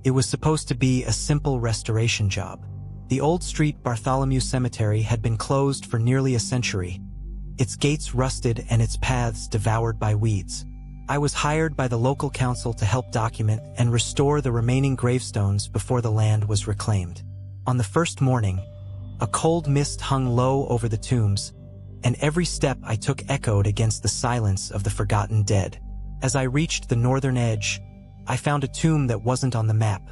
It was supposed to be a simple restoration job. The old street Bartholomew Cemetery had been closed for nearly a century, its gates rusted and its paths devoured by weeds. I was hired by the local council to help document and restore the remaining gravestones before the land was reclaimed. On the first morning, a cold mist hung low over the tombs, and every step I took echoed against the silence of the forgotten dead. As I reached the northern edge, I found a tomb that wasn't on the map.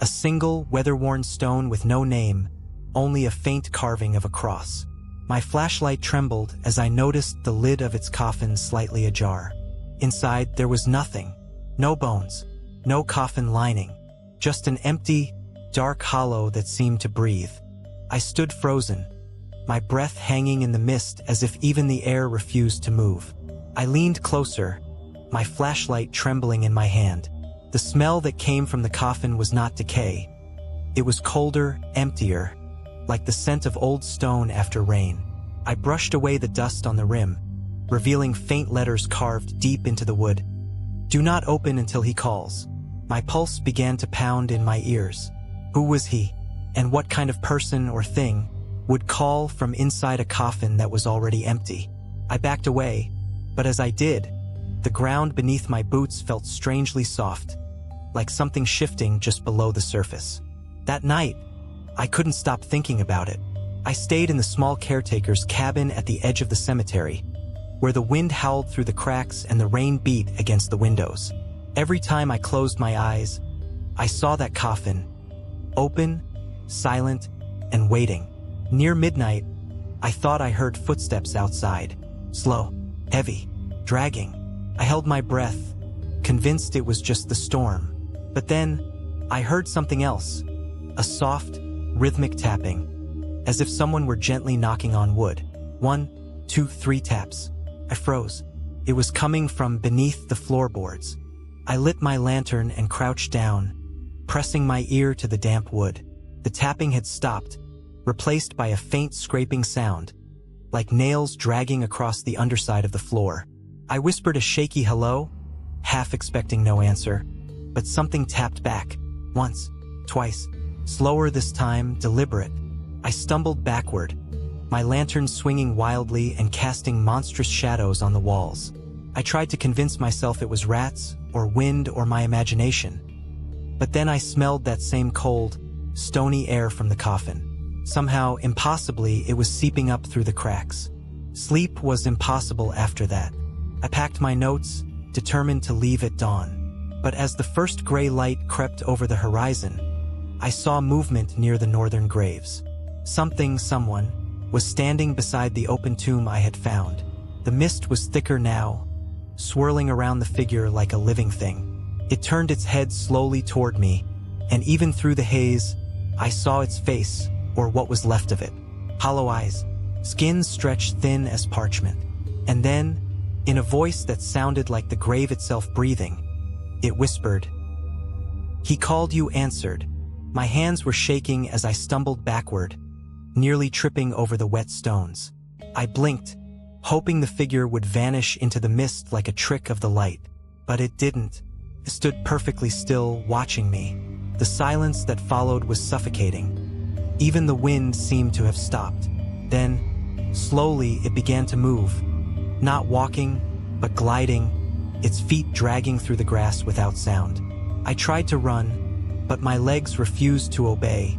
A single, weather-worn stone with no name, only a faint carving of a cross. My flashlight trembled as I noticed the lid of its coffin slightly ajar. Inside, there was nothing. No bones, no coffin lining, just an empty, dark hollow that seemed to breathe. I stood frozen, my breath hanging in the mist as if even the air refused to move. I leaned closer, my flashlight trembling in my hand. The smell that came from the coffin was not decay. It was colder, emptier, like the scent of old stone after rain. I brushed away the dust on the rim, revealing faint letters carved deep into the wood. "Do not open until he calls." My pulse began to pound in my ears. Who was he? And what kind of person or thing would call from inside a coffin that was already empty? I backed away, but as I did, the ground beneath my boots felt strangely soft, like something shifting just below the surface. That night, I couldn't stop thinking about it. I stayed in the small caretaker's cabin at the edge of the cemetery, where the wind howled through the cracks and the rain beat against the windows. Every time I closed my eyes, I saw that coffin, open, silent, and waiting. Near midnight, I thought I heard footsteps outside, slow, heavy, dragging. I held my breath, convinced it was just the storm. But then, I heard something else, a soft, rhythmic tapping, as if someone were gently knocking on wood. 1, 2, 3 taps. I froze. It was coming from beneath the floorboards. I lit my lantern and crouched down, pressing my ear to the damp wood. The tapping had stopped, replaced by a faint scraping sound, like nails dragging across the underside of the floor. I whispered a shaky hello, half expecting no answer, but something tapped back, once, twice, slower this time, deliberate. I stumbled backward, my lantern swinging wildly and casting monstrous shadows on the walls. I tried to convince myself it was rats, or wind, or my imagination. But then I smelled that same cold, stony air from the coffin. Somehow, impossibly, it was seeping up through the cracks. Sleep was impossible after that. I packed my notes, determined to leave at dawn. But as the first gray light crept over the horizon, I saw movement near the northern graves. Someone, was standing beside the open tomb I had found. The mist was thicker now, swirling around the figure like a living thing. It turned its head slowly toward me, and even through the haze, I saw its face, or what was left of it. Hollow eyes, skin stretched thin as parchment. And then, in a voice that sounded like the grave itself breathing, it whispered, "He called you answered." My hands were shaking as I stumbled backward, nearly tripping over the wet stones. I blinked, hoping the figure would vanish into the mist like a trick of the light. But it didn't. It stood perfectly still, watching me. The silence that followed was suffocating. Even the wind seemed to have stopped. Then, slowly, it began to move. Not walking, but gliding, its feet dragging through the grass without sound. I tried to run, but my legs refused to obey,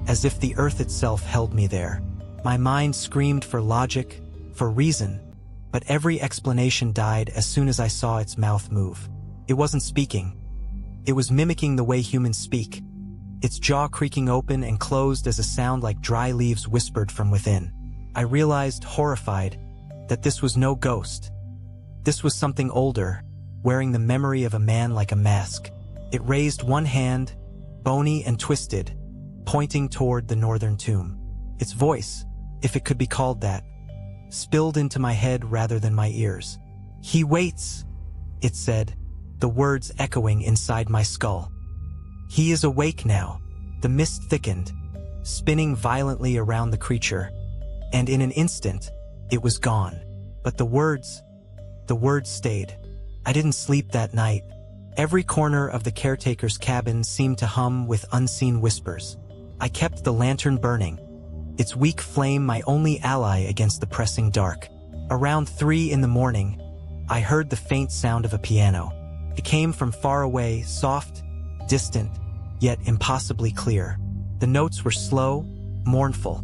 as if the earth itself held me there. My mind screamed for logic, for reason, but every explanation died as soon as I saw its mouth move. It wasn't speaking. It was mimicking the way humans speak, its jaw creaking open and closed as a sound like dry leaves whispered from within. I realized, horrified, that this was no ghost. This was something older, wearing the memory of a man like a mask. It raised one hand, bony and twisted, pointing toward the northern tomb. Its voice, if it could be called that, spilled into my head rather than my ears. "He waits," it said, the words echoing inside my skull. "He is awake now." The mist thickened, spinning violently around the creature, and in an instant, it was gone. But the words stayed. I didn't sleep that night, Every corner of the caretaker's cabin seemed to hum with unseen whispers. I kept the lantern burning, its weak flame my only ally against the pressing dark. Around 3 in the morning, I heard the faint sound of a piano. It came from far away, soft, distant, yet impossibly clear. The notes were slow, mournful,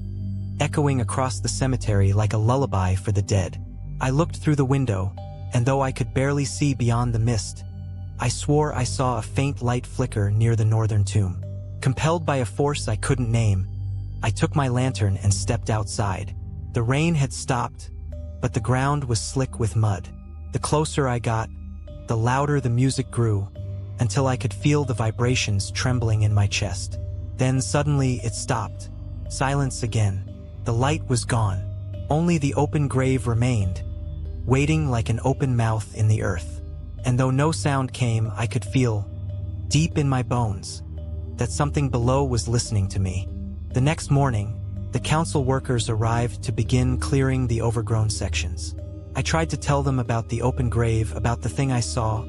echoing across the cemetery like a lullaby for the dead. I looked through the window, and though I could barely see beyond the mist, I swore I saw a faint light flicker near the northern tomb. Compelled by a force I couldn't name, I took my lantern and stepped outside. The rain had stopped, but the ground was slick with mud. The closer I got, the louder the music grew, until I could feel the vibrations trembling in my chest. Then suddenly it stopped. Silence again. The light was gone. Only the open grave remained, waiting like an open mouth in the earth. And though no sound came, I could feel, deep in my bones, that something below was listening to me. The next morning, the council workers arrived to begin clearing the overgrown sections. I tried to tell them about the open grave, about the thing I saw,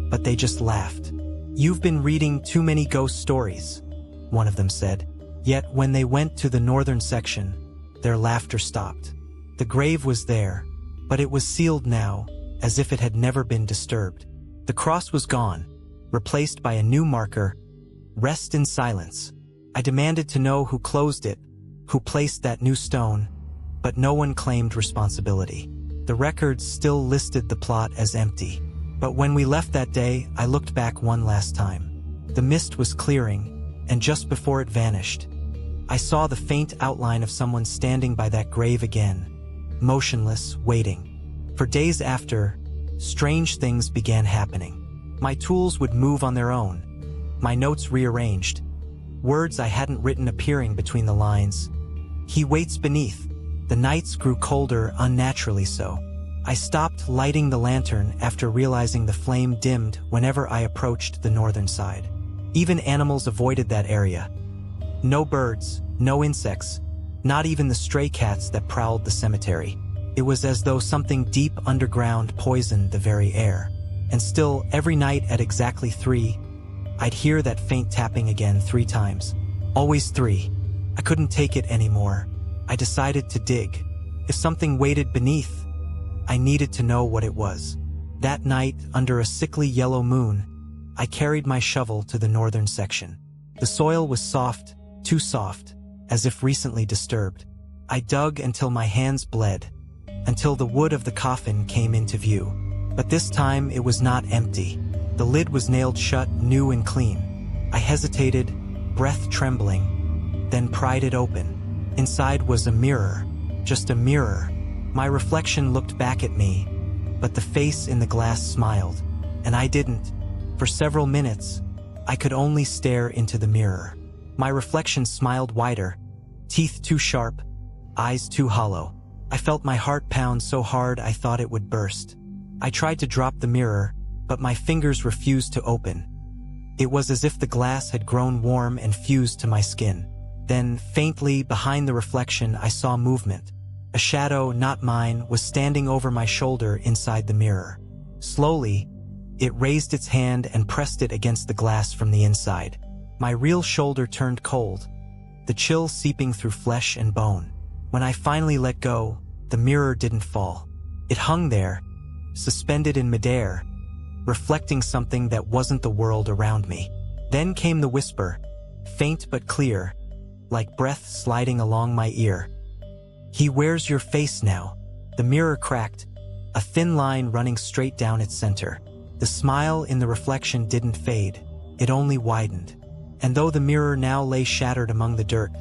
but they just laughed. "You've been reading too many ghost stories," one of them said. Yet when they went to the northern section, their laughter stopped. The grave was there, but it was sealed now, as if it had never been disturbed. The cross was gone, replaced by a new marker, "Rest in silence." I demanded to know who closed it, who placed that new stone, but no one claimed responsibility. The records still listed the plot as empty. But when we left that day, I looked back one last time. The mist was clearing, and just before it vanished, I saw the faint outline of someone standing by that grave again, motionless, waiting. For days after, strange things began happening. My tools would move on their own, my notes rearranged, words I hadn't written appearing between the lines. "He waits beneath." The nights grew colder, unnaturally so. I stopped lighting the lantern after realizing the flame dimmed whenever I approached the northern side. Even animals avoided that area. No birds, no insects, not even the stray cats that prowled the cemetery. It was as though something deep underground poisoned the very air. And still, every night at exactly 3, I'd hear that faint tapping again 3 times. Always 3. I couldn't take it anymore. I decided to dig. If something waited beneath, I needed to know what it was. That night, under a sickly yellow moon, I carried my shovel to the northern section. The soil was soft, too soft, as if recently disturbed. I dug until my hands bled, until the wood of the coffin came into view. But this time it was not empty. The lid was nailed shut, new and clean. I hesitated, breath trembling, then pried it open. Inside was a mirror, just a mirror. My reflection looked back at me, but the face in the glass smiled, and I didn't. For several minutes, I could only stare into the mirror. My reflection smiled wider, teeth too sharp, eyes too hollow. I felt my heart pound so hard I thought it would burst. I tried to drop the mirror, but my fingers refused to open. It was as if the glass had grown warm and fused to my skin. Then, faintly behind the reflection, I saw movement. A shadow, not mine, was standing over my shoulder inside the mirror. Slowly, it raised its hand and pressed it against the glass from the inside. My real shoulder turned cold, the chill seeping through flesh and bone. When I finally let go, the mirror didn't fall. It hung there, suspended in midair, reflecting something that wasn't the world around me. Then came the whisper, faint but clear, like breath sliding along my ear. "He wears your face now." The mirror cracked, a thin line running straight down its center. The smile in the reflection didn't fade, it only widened. And though the mirror now lay shattered among the dirt,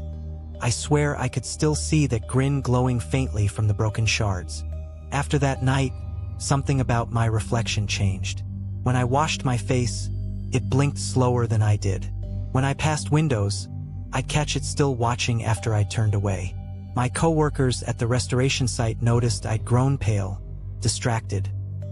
I swear I could still see that grin glowing faintly from the broken shards. After that night, something about my reflection changed. When I washed my face, it blinked slower than I did. When I passed windows, I'd catch it still watching after I turned away. My co-workers at the restoration site noticed I'd grown pale, distracted.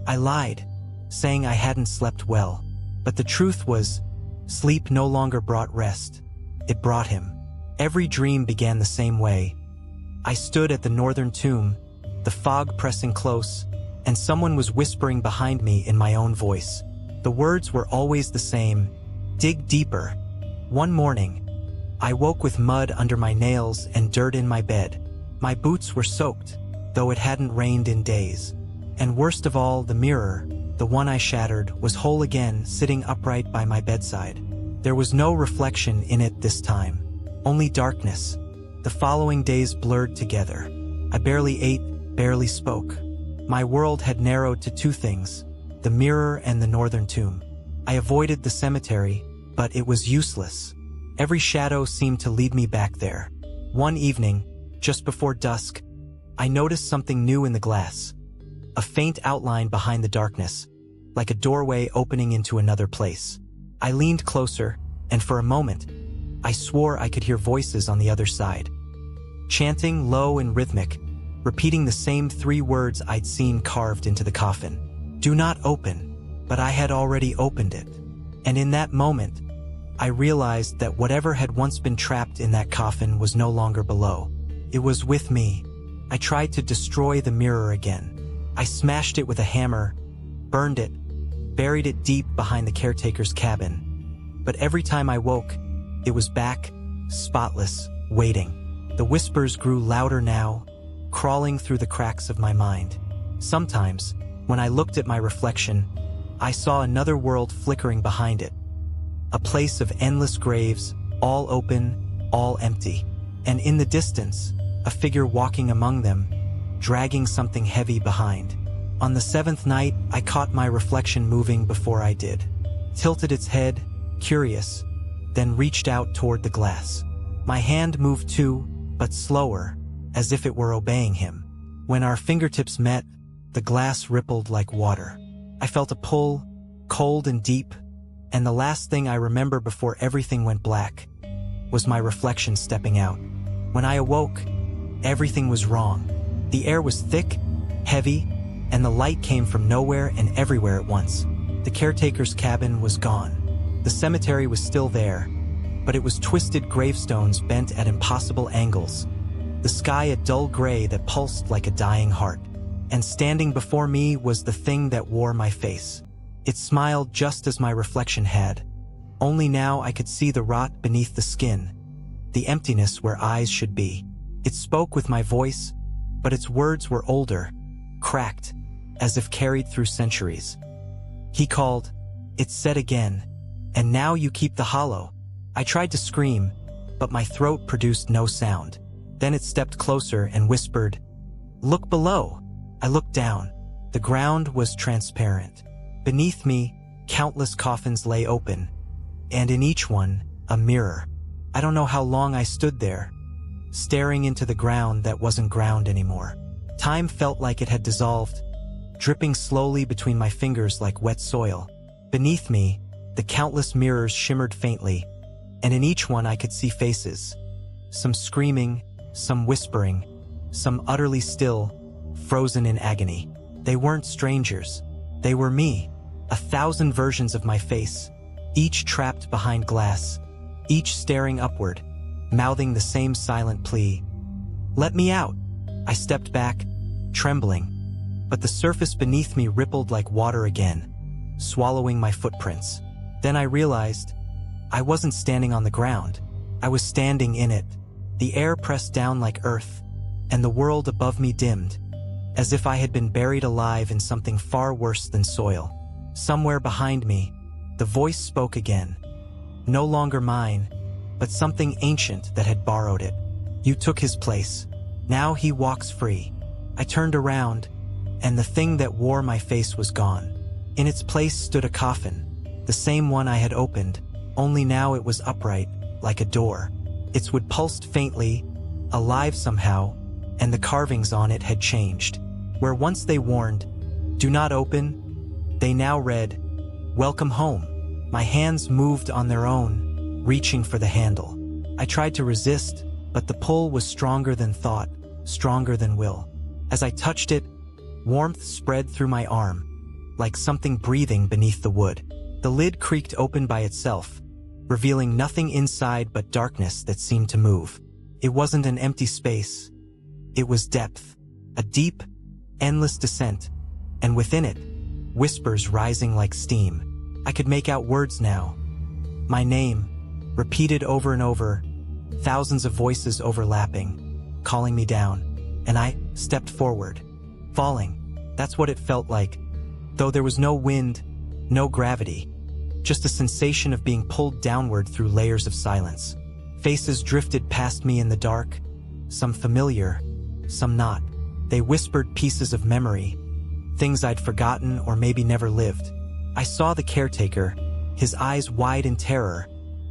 I lied, saying I hadn't slept well. But the truth was, sleep no longer brought rest. It brought him. Every dream began the same way. I stood at the northern tomb, the fog pressing close, and someone was whispering behind me in my own voice. The words were always the same: dig deeper. One morning, I woke with mud under my nails and dirt in my bed. My boots were soaked, though it hadn't rained in days. And worst of all, the mirror, the one I shattered, was whole again, sitting upright by my bedside. There was no reflection in it this time, only darkness. The following days blurred together. I barely ate, barely spoke. My world had narrowed to two things: the mirror and the northern tomb. I avoided the cemetery, but it was useless. Every shadow seemed to lead me back there. One evening, just before dusk, I noticed something new in the glass. A faint outline behind the darkness, like a doorway opening into another place. I leaned closer, and for a moment, I swore I could hear voices on the other side, chanting low and rhythmic, repeating the same 3 words I'd seen carved into the coffin. Do not open, but I had already opened it. And in that moment, I realized that whatever had once been trapped in that coffin was no longer below. It was with me. I tried to destroy the mirror again. I smashed it with a hammer, burned it, buried it deep behind the caretaker's cabin. But every time I woke, it was back, spotless, waiting. The whispers grew louder now, crawling through the cracks of my mind. Sometimes, when I looked at my reflection, I saw another world flickering behind it. A place of endless graves, all open, all empty. And in the distance, a figure walking among them, dragging something heavy behind. On the 7th night, I caught my reflection moving before I did. Tilted its head, curious, then reached out toward the glass. My hand moved too, but slower, as if it were obeying him. When our fingertips met, the glass rippled like water. I felt a pull, cold and deep, and the last thing I remember before everything went black was my reflection stepping out. When I awoke, everything was wrong. The air was thick, heavy, and the light came from nowhere and everywhere at once. The caretaker's cabin was gone. The cemetery was still there, but it was twisted gravestones bent at impossible angles. The sky a dull gray that pulsed like a dying heart. And standing before me was the thing that wore my face. It smiled just as my reflection had. Only now I could see the rot beneath the skin, the emptiness where eyes should be. It spoke with my voice, but its words were older, cracked, as if carried through centuries. He called, it said again, and now you keep the hollow. I tried to scream, but my throat produced no sound. Then it stepped closer and whispered, look below. I looked down. The ground was transparent. Beneath me, countless coffins lay open, and in each one, a mirror. I don't know how long I stood there, staring into the ground that wasn't ground anymore. Time felt like it had dissolved, dripping slowly between my fingers like wet soil. Beneath me, the countless mirrors shimmered faintly, and in each one I could see faces. Some screaming, some whispering, some utterly still, frozen in agony. They weren't strangers. They were me. 1,000 versions of my face, each trapped behind glass, each staring upward, mouthing the same silent plea. Let me out. I stepped back, trembling, but the surface beneath me rippled like water again, swallowing my footprints. Then I realized I wasn't standing on the ground. I was standing in it. The air pressed down like earth, and the world above me dimmed, as if I had been buried alive in something far worse than soil. Somewhere behind me, the voice spoke again. No longer mine, but something ancient that had borrowed it. You took his place. Now he walks free. I turned around, and the thing that wore my face was gone. In its place stood a coffin, the same one I had opened, only now it was upright, like a door. Its wood pulsed faintly, alive somehow, and the carvings on it had changed. Where once they warned, do not open, they now read, welcome home. My hands moved on their own, reaching for the handle. I tried to resist, but the pull was stronger than thought, stronger than will. As I touched it, warmth spread through my arm, like something breathing beneath the wood. The lid creaked open by itself, revealing nothing inside but darkness that seemed to move. It wasn't an empty space. It was depth, a deep, endless descent, and within it, whispers rising like steam. I could make out words now. My name, repeated over and over, thousands of voices overlapping, calling me down, and I stepped forward. Falling, that's what it felt like, though there was no wind, no gravity, just a sensation of being pulled downward through layers of silence. Faces drifted past me in the dark, some familiar, some not. They whispered pieces of memory, things I'd forgotten or maybe never lived. I saw the caretaker, his eyes wide in terror,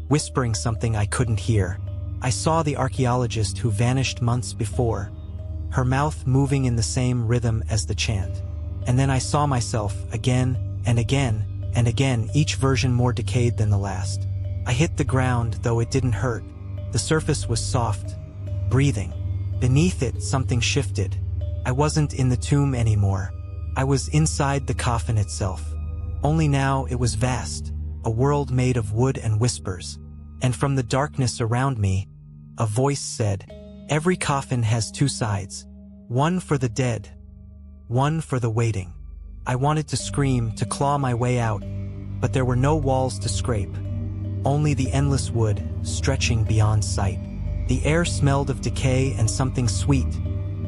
whispering something I couldn't hear. I saw the archaeologist who vanished months before, her mouth moving in the same rhythm as the chant. And then I saw myself again and again and again, each version more decayed than the last. I hit the ground, though it didn't hurt. The surface was soft, breathing. Beneath it, something shifted. I wasn't in the tomb anymore. I was inside the coffin itself. Only now it was vast, a world made of wood and whispers. And from the darkness around me, a voice said, "Every coffin has two sides. One for the dead, one for the waiting." I wanted to scream, to claw my way out, but there were no walls to scrape. Only the endless wood, stretching beyond sight. The air smelled of decay and something sweet,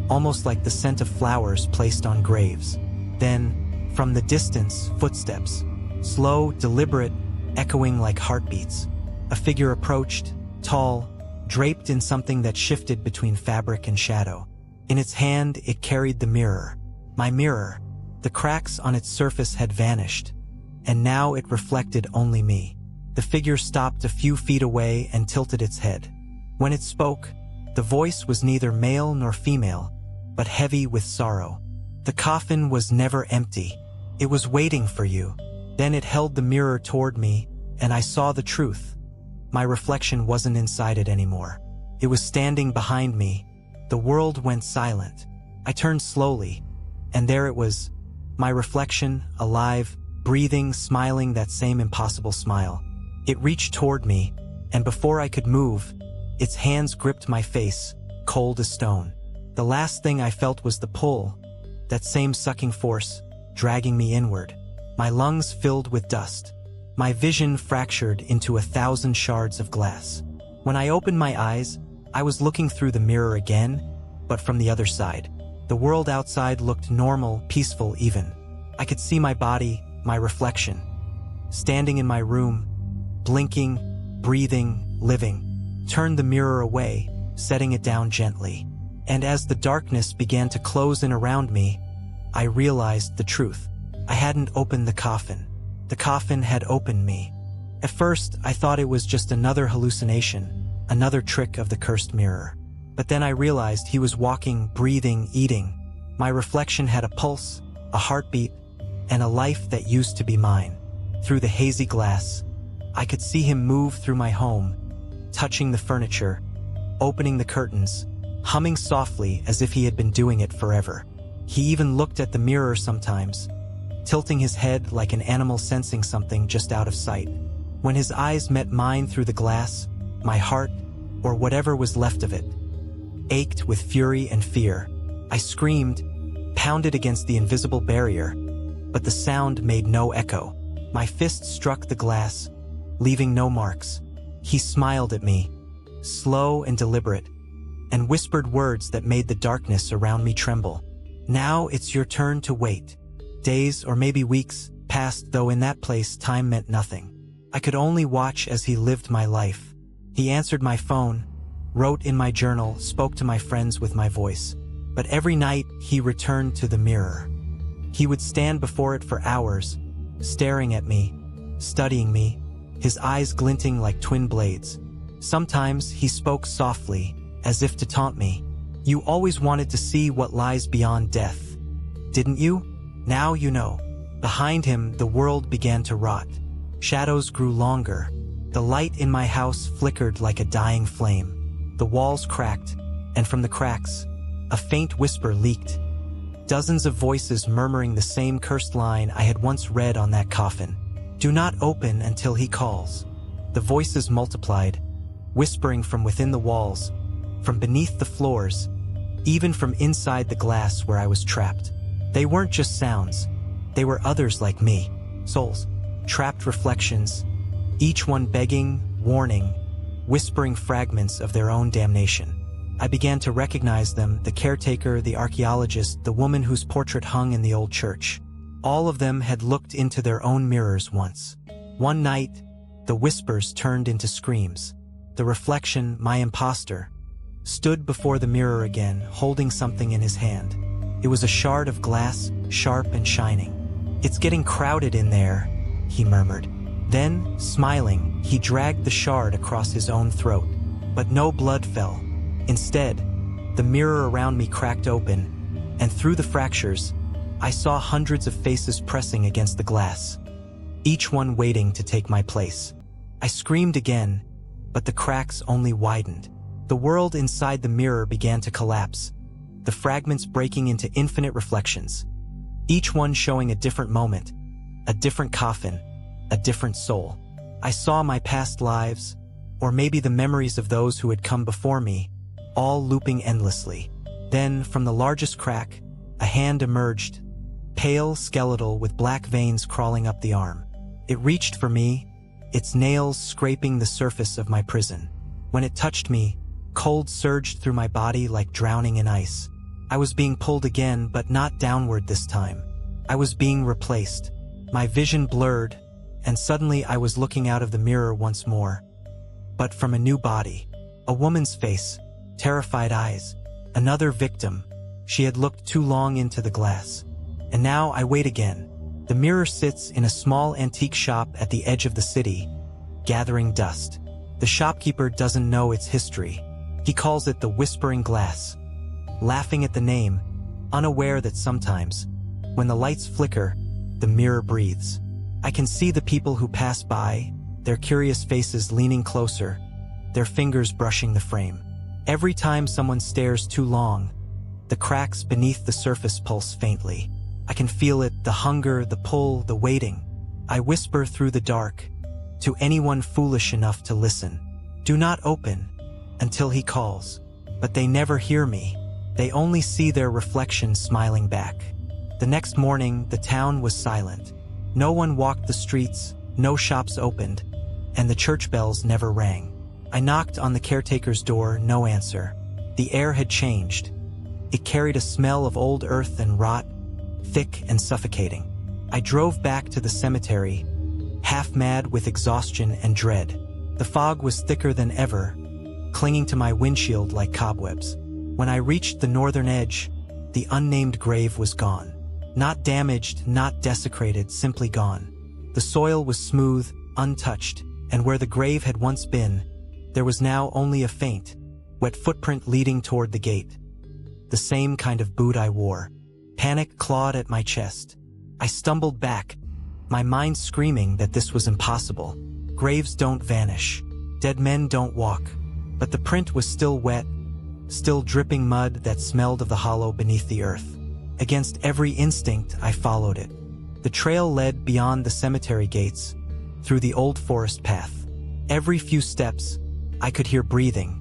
almost like the scent of flowers placed on graves. Then, from the distance, footsteps. Slow, deliberate, echoing like heartbeats. A figure approached, tall, draped in something that shifted between fabric and shadow. In its hand, it carried the mirror. My mirror. The cracks on its surface had vanished, and now it reflected only me. The figure stopped a few feet away and tilted its head. When it spoke, the voice was neither male nor female, but heavy with sorrow. The coffin was never empty. It was waiting for you. Then it held the mirror toward me, and I saw the truth. My reflection wasn't inside it anymore. It was standing behind me. The world went silent. I turned slowly, and there it was, my reflection, alive, breathing, smiling that same impossible smile. It reached toward me, and before I could move, its hands gripped my face, cold as stone. The last thing I felt was the pull, that same sucking force, dragging me inward. My lungs filled with dust. My vision fractured into 1,000 shards of glass. When I opened my eyes, I was looking through the mirror again, but from the other side. The world outside looked normal, peaceful even. I could see my body, my reflection, standing in my room, blinking, breathing, living. Turned the mirror away, setting it down gently. And as the darkness began to close in around me, I realized the truth. I hadn't opened the coffin. The coffin had opened me. At first, I thought it was just another hallucination, another trick of the cursed mirror. But then I realized he was walking, breathing, eating. My reflection had a pulse, a heartbeat, and a life that used to be mine. Through the hazy glass, I could see him move through my home, touching the furniture, opening the curtains, humming softly as if he had been doing it forever. He even looked at the mirror sometimes, tilting his head like an animal sensing something just out of sight. When his eyes met mine through the glass, my heart, or whatever was left of it, ached with fury and fear. I screamed, pounded against the invisible barrier, but the sound made no echo. My fist struck the glass, leaving no marks. He smiled at me, slow and deliberate, and whispered words that made the darkness around me tremble. "Now it's your turn to wait." Days, or maybe weeks, passed, though in that place time meant nothing. I could only watch as he lived my life. He answered my phone, wrote in my journal, spoke to my friends with my voice. But every night, he returned to the mirror. He would stand before it for hours, staring at me, studying me, his eyes glinting like twin blades. Sometimes he spoke softly, as if to taunt me. "You always wanted to see what lies beyond death, didn't you? Now you know." Behind him, the world began to rot. Shadows grew longer. The light in my house flickered like a dying flame. The walls cracked, and from the cracks, a faint whisper leaked. Dozens of voices murmuring the same cursed line I had once read on that coffin. "Do not open until he calls." The voices multiplied, whispering from within the walls, from beneath the floors, even from inside the glass where I was trapped. They weren't just sounds. They were others like me, souls, trapped reflections, each one begging, warning, whispering fragments of their own damnation. I began to recognize them, the caretaker, the archaeologist, the woman whose portrait hung in the old church. All of them had looked into their own mirrors once. One night, the whispers turned into screams. The reflection, my imposter, stood before the mirror again, holding something in his hand. It was a shard of glass, sharp and shining. "It's getting crowded in there," he murmured. Then, smiling, he dragged the shard across his own throat. But no blood fell. Instead, the mirror around me cracked open, and through the fractures, I saw hundreds of faces pressing against the glass, each one waiting to take my place. I screamed again, but the cracks only widened. The world inside the mirror began to collapse, the fragments breaking into infinite reflections, each one showing a different moment, a different coffin, a different soul. I saw my past lives, or maybe the memories of those who had come before me, all looping endlessly. Then, from the largest crack, a hand emerged, pale, skeletal, with black veins crawling up the arm. It reached for me, its nails scraping the surface of my prison. When it touched me, cold surged through my body like drowning in ice. I was being pulled again, but not downward this time. I was being replaced. My vision blurred, and suddenly I was looking out of the mirror once more. But from a new body. A woman's face, terrified eyes. Another victim. She had looked too long into the glass. And now I wait again. The mirror sits in a small antique shop at the edge of the city, gathering dust. The shopkeeper doesn't know its history. He calls it the Whispering Glass, laughing at the name, unaware that sometimes, when the lights flicker, the mirror breathes. I can see the people who pass by, their curious faces leaning closer, their fingers brushing the frame. Every time someone stares too long, the cracks beneath the surface pulse faintly. I can feel it, the hunger, the pull, the waiting. I whisper through the dark, to anyone foolish enough to listen, "Do not open," until he calls. But they never hear me. They only see their reflection smiling back. The next morning, the town was silent. No one walked the streets, no shops opened, and the church bells never rang. I knocked on the caretaker's door, no answer. The air had changed. It carried a smell of old earth and rot, thick and suffocating. I drove back to the cemetery, half mad with exhaustion and dread. The fog was thicker than ever, clinging to my windshield like cobwebs. When I reached the northern edge, the unnamed grave was gone. Not damaged, not desecrated, simply gone. The soil was smooth, untouched, and where the grave had once been, there was now only a faint, wet footprint leading toward the gate. The same kind of boot I wore. Panic clawed at my chest. I stumbled back, my mind screaming that this was impossible. Graves don't vanish. Dead men don't walk. But the print was still wet, still dripping mud that smelled of the hollow beneath the earth. Against every instinct, I followed it. The trail led beyond the cemetery gates, through the old forest path. Every few steps, I could hear breathing.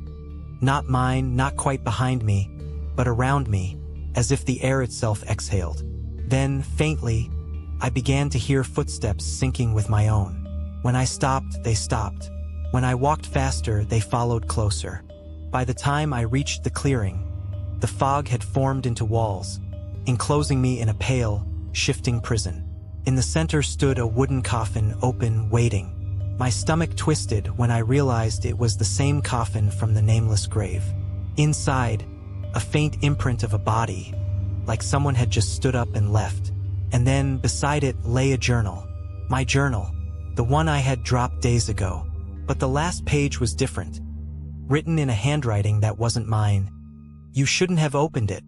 Not mine, not quite behind me, but around me, as if the air itself exhaled. Then, faintly, I began to hear footsteps syncing with my own. When I stopped, they stopped. When I walked faster, they followed closer. By the time I reached the clearing, the fog had formed into walls, enclosing me in a pale, shifting prison. In the center stood a wooden coffin, open, waiting. My stomach twisted when I realized it was the same coffin from the nameless grave. Inside, a faint imprint of a body, like someone had just stood up and left. And then, beside it, lay a journal. My journal, the one I had dropped days ago. But the last page was different, written in a handwriting that wasn't mine. "You shouldn't have opened it."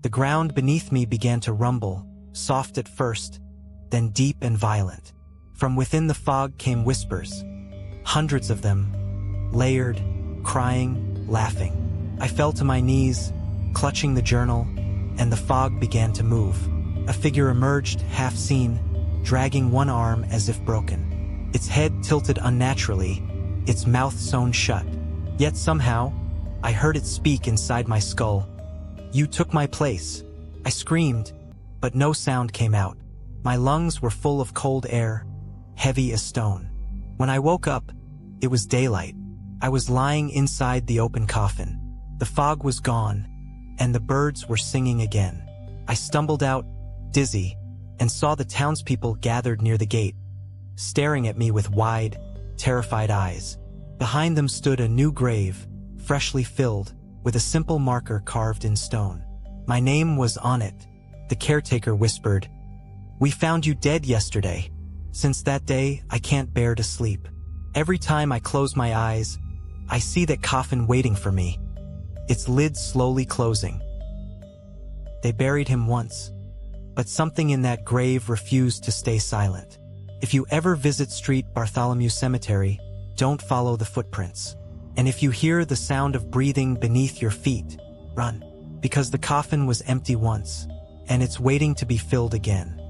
The ground beneath me began to rumble, soft at first, then deep and violent. From within the fog came whispers, hundreds of them, layered, crying, laughing. I fell to my knees, clutching the journal, and the fog began to move. A figure emerged, half seen, dragging one arm as if broken. Its head tilted unnaturally, its mouth sewn shut. Yet somehow, I heard it speak inside my skull. "You took my place." I screamed, but no sound came out. My lungs were full of cold air, heavy as stone. When I woke up, it was daylight. I was lying inside the open coffin. The fog was gone, and the birds were singing again. I stumbled out, dizzy, and saw the townspeople gathered near the gate, staring at me with wide, terrified eyes. Behind them stood a new grave, freshly filled, with a simple marker carved in stone. My name was on it. The caretaker whispered, "We found you dead yesterday. Since that day, I can't bear to sleep. Every time I close my eyes, I see that coffin waiting for me, its lid slowly closing." They buried him once, but something in that grave refused to stay silent. If you ever visit Street Bartholomew Cemetery, don't follow the footprints. And if you hear the sound of breathing beneath your feet, run, because the coffin was empty once, and it's waiting to be filled again.